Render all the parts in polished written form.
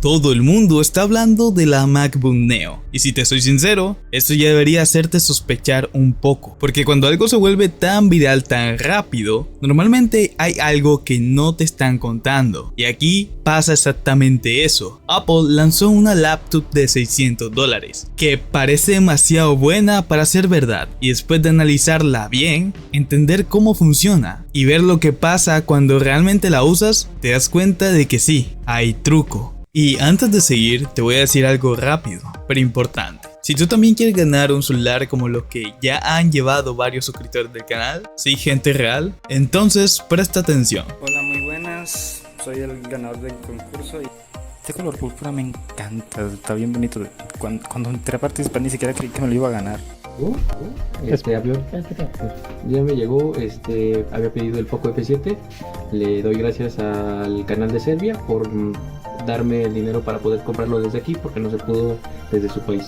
Todo el mundo está hablando de la MacBook Neo, y si te soy sincero, esto ya debería hacerte sospechar un poco, porque cuando algo se vuelve tan viral tan rápido, normalmente hay algo que no te están contando, y aquí pasa exactamente eso. Apple lanzó una laptop de $600, que parece demasiado buena para ser verdad, y después de analizarla bien, entender cómo funciona, y ver lo que pasa cuando realmente la usas, te das cuenta de que sí, hay truco. Y antes de seguir, te voy a decir algo rápido, pero importante. Si tú también quieres ganar un celular como los que ya han llevado varios suscriptores del canal, sí, gente real, entonces presta atención. Hola, muy buenas, soy el ganador del concurso. Este color púrpura me encanta, está bien bonito. Cuando entré a participar ni siquiera creí que me lo iba a ganar. Ya me llegó, había pedido el Poco F7. Le doy gracias al canal de Serbia por darme el dinero para poder comprarlo desde aquí, porque no se pudo desde su país.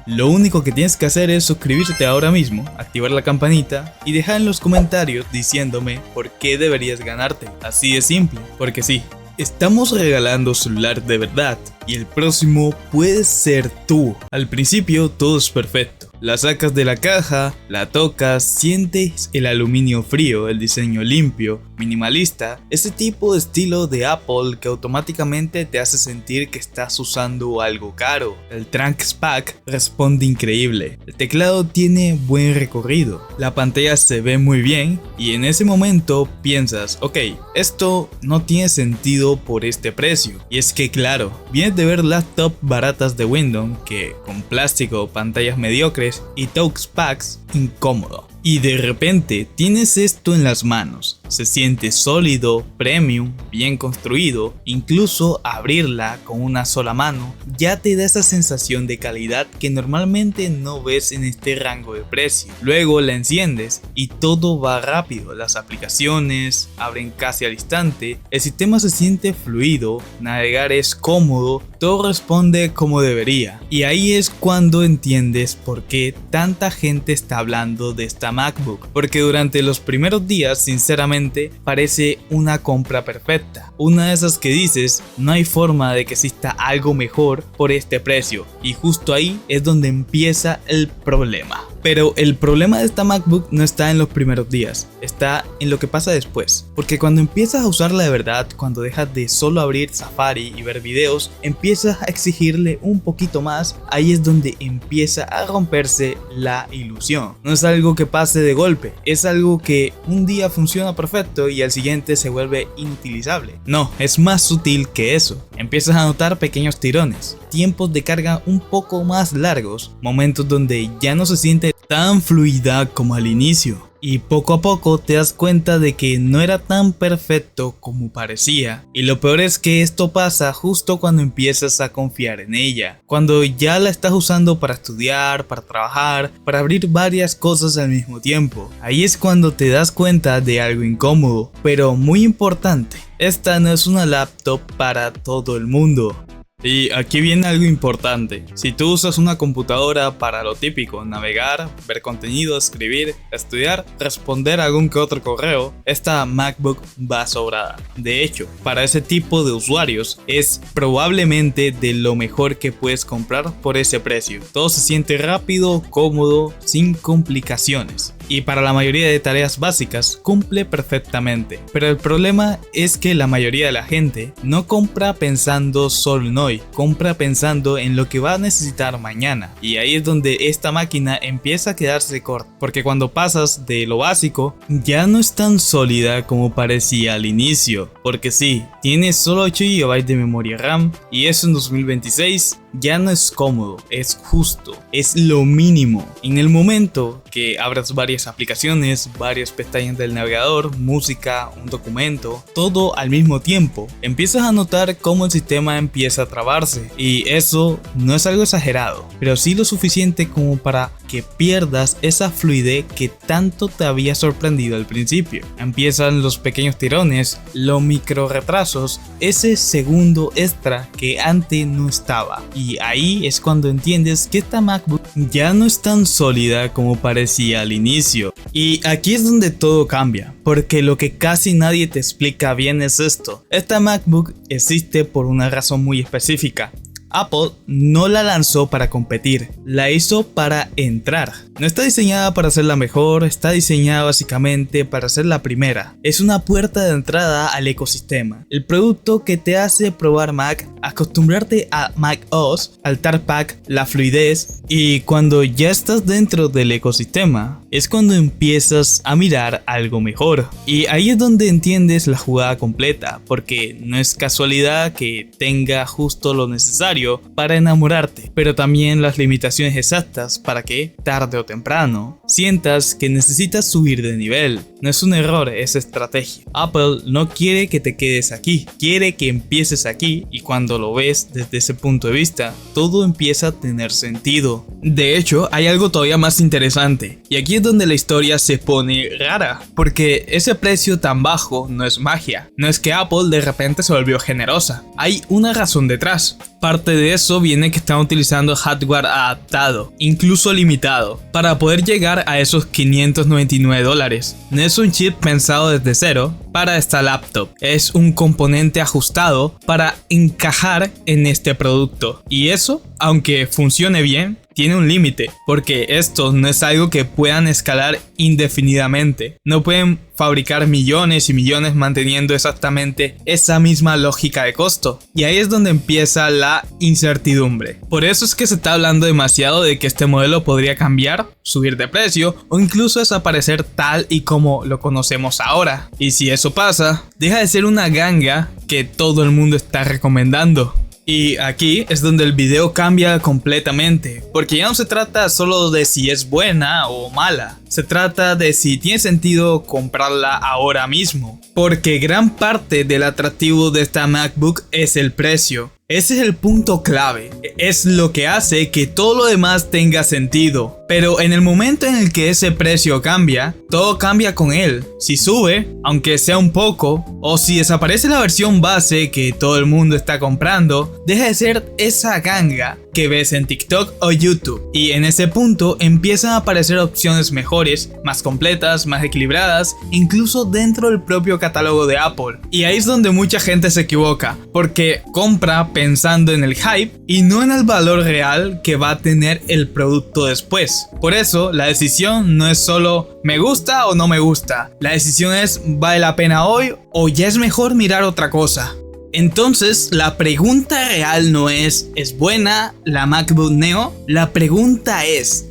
Lo único que tienes que hacer es suscribirte ahora mismo, activar la campanita y dejar en los comentarios diciéndome por qué deberías ganarte. Así de simple, porque sí, estamos regalando celular de verdad y el próximo puedes ser tú. Al principio todo es perfecto. La sacas de la caja, la tocas, sientes el aluminio frío, el diseño limpio, minimalista, ese tipo de estilo de Apple que automáticamente te hace sentir que estás usando algo caro. El Trackpad responde increíble, el teclado tiene buen recorrido, la pantalla se ve muy bien y en ese momento piensas, ok, esto no tiene sentido por este precio. Y es que claro, vienes de ver laptops baratas de Windows que con plástico, pantallas mediocres y touchpads incómodo. Y de repente tienes esto en las manos, se siente sólido, premium, bien construido, incluso abrirla con una sola mano ya te da esa sensación de calidad que normalmente no ves en este rango de precio. Luego la enciendes y todo va rápido, las aplicaciones abren casi al instante, el sistema se siente fluido, navegar es cómodo, todo responde como debería. Y ahí es cuando entiendes por qué tanta gente está hablando de esta MacBook, porque durante los primeros días sinceramente parece una compra perfecta, una de esas que dices no hay forma de que exista algo mejor por este precio, y justo ahí es donde empieza el problema. Pero el problema de esta MacBook no está en los primeros días, está en lo que pasa después. Porque cuando empiezas a usarla de verdad, cuando dejas de solo abrir Safari y ver videos, empiezas a exigirle un poquito más, ahí es donde empieza a romperse la ilusión. No es algo que pase de golpe, es algo que un día funciona perfecto y al siguiente se vuelve inutilizable. No, es más sutil que eso. Empiezas a notar pequeños tirones, tiempos de carga un poco más largos, momentos donde ya no se siente tan fluida como al inicio. Y poco a poco te das cuenta de que no era tan perfecto como parecía. Y lo peor es que esto pasa justo cuando empiezas a confiar en ella. Cuando ya la estás usando para estudiar, para trabajar, para abrir varias cosas al mismo tiempo. Ahí es cuando te das cuenta de algo incómodo, pero muy importante. Esta no es una laptop para todo el mundo. Y aquí viene algo importante, si tú usas una computadora para lo típico, navegar, ver contenido, escribir, estudiar, responder algún que otro correo, esta MacBook va sobrada. De hecho, para ese tipo de usuarios es probablemente de lo mejor que puedes comprar por ese precio. Todo se siente rápido, cómodo, sin complicaciones. Y para la mayoría de tareas básicas cumple perfectamente. Pero el problema es que la mayoría de la gente no compra pensando solo en hoy, compra pensando en lo que va a necesitar mañana. Y ahí es donde esta máquina empieza a quedarse corta, porque cuando pasas de lo básico ya no es tan sólida como parecía al inicio. Porque sí, tiene solo 8 GB de memoria RAM y eso en 2026 ya no es cómodo, es justo, es lo mínimo. En el momento que abras varias aplicaciones, varias pestañas del navegador, música, un documento, todo al mismo tiempo, empiezas a notar cómo el sistema empieza a trabarse. Y eso no es algo exagerado, pero sí lo suficiente como para que pierdas esa fluidez que tanto te había sorprendido al principio. Empiezan los pequeños tirones, los micro retrasos, ese segundo extra que antes no estaba. Y ahí es cuando entiendes que esta MacBook ya no es tan sólida como parecía al inicio. Y aquí es donde todo cambia, porque lo que casi nadie te explica bien es esto. Esta MacBook existe por una razón muy específica. Apple no la lanzó para competir, la hizo para entrar. No está diseñada para ser la mejor, está diseñada básicamente para ser la primera. Es una puerta de entrada al ecosistema. El producto que te hace probar Mac, acostumbrarte a Mac OS, al TarPack, la fluidez, y cuando ya estás dentro del ecosistema, es cuando empiezas a mirar algo mejor. Y ahí es donde entiendes la jugada completa, porque no es casualidad que tenga justo lo necesario para enamorarte, pero también las limitaciones exactas para que, tarde o temprano, sientas que necesitas subir de nivel. No es un error, es estrategia. Apple no quiere que te quedes aquí, quiere que empieces aquí, y cuando lo ves desde ese punto de vista, todo empieza a tener sentido. De hecho, hay algo todavía más interesante, y aquí es donde la historia se pone rara, porque ese precio tan bajo no es magia, no es que Apple de repente se volvió generosa, hay una razón detrás. Parte de eso viene que están utilizando hardware adaptado, incluso limitado, para poder llegar a esos $599. No es un chip pensado desde cero para esta laptop, es un componente ajustado para encajar en este producto. Y eso, aunque funcione bien, tiene un límite, porque esto no es algo que puedan escalar indefinidamente. No pueden fabricar millones y millones manteniendo exactamente esa misma lógica de costo. Y ahí es donde empieza la incertidumbre. Por eso es que se está hablando demasiado de que este modelo podría cambiar, subir de precio o incluso desaparecer tal y como lo conocemos ahora. Y si eso pasa, deja de ser una ganga que todo el mundo está recomendando. Y aquí es donde el video cambia completamente, porque ya no se trata solo de si es buena o mala, se trata de si tiene sentido comprarla ahora mismo, porque gran parte del atractivo de esta MacBook es el precio. Ese es el punto clave, es lo que hace que todo lo demás tenga sentido. Pero en el momento en el que ese precio cambia, todo cambia con él. Si sube, aunque sea un poco, o si desaparece la versión base que todo el mundo está comprando, deja de ser esa ganga que ves en TikTok o YouTube. Y en ese punto empiezan a aparecer opciones mejores, más completas, más equilibradas, incluso dentro del propio catálogo de Apple. Y ahí es donde mucha gente se equivoca, porque compra pensando en el hype y no en el valor real que va a tener el producto después. Por eso la decisión no es solo me gusta o no me gusta, la decisión es ¿vale la pena hoy o ya es mejor mirar otra cosa? Entonces la pregunta real no ¿es buena la MacBook Neo? La pregunta ¿es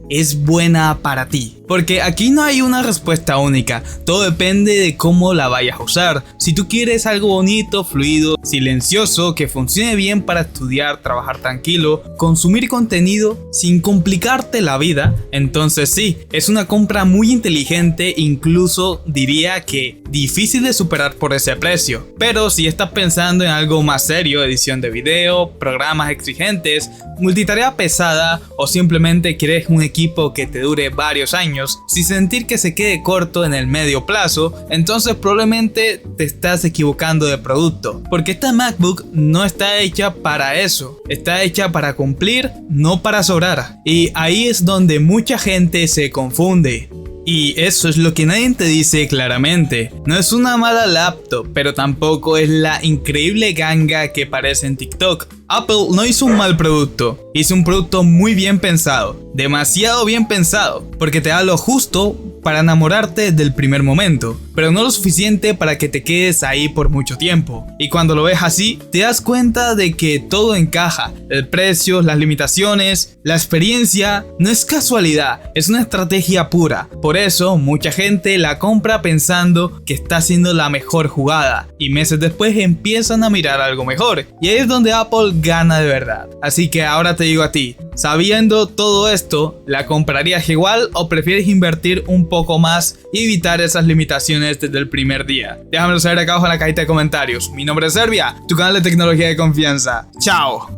buena para ti? Porque aquí no hay una respuesta única, todo depende de cómo la vayas a usar. Si tú quieres algo bonito, fluido, silencioso, que funcione bien para estudiar, trabajar tranquilo, consumir contenido sin complicarte la vida, entonces sí, es una compra muy inteligente, incluso diría que difícil de superar por ese precio. Pero si estás pensando en algo más serio, edición de video, programas exigentes, multitarea pesada o simplemente quieres un equipo que te dure varios años, sin sentir que se quede corto en el medio plazo, entonces probablemente te estás equivocando de producto, porque esta MacBook no está hecha para eso, está hecha para cumplir, no para sobrar. Y ahí es donde mucha gente se confunde. Y eso es lo que nadie te dice claramente. No es una mala laptop, pero tampoco es la increíble ganga que parece en TikTok. Apple no hizo un mal producto, hizo un producto muy bien pensado, demasiado bien pensado, porque te da lo justo para enamorarte del primer momento, pero no lo suficiente para que te quedes ahí por mucho tiempo. Y cuando lo ves así, te das cuenta de que todo encaja, el precio, las limitaciones, la experiencia, no es casualidad, es una estrategia pura. Por eso mucha gente la compra pensando que está haciendo la mejor jugada, y meses después empiezan a mirar algo mejor, y ahí es donde Apple gana de verdad. Así que ahora te digo a ti, sabiendo todo esto, ¿la comprarías igual o prefieres invertir un poco más y evitar esas limitaciones desde el primer día? Déjamelo saber acá abajo en la cajita de comentarios. Mi nombre es Servia, tu canal de tecnología de confianza. ¡Chao!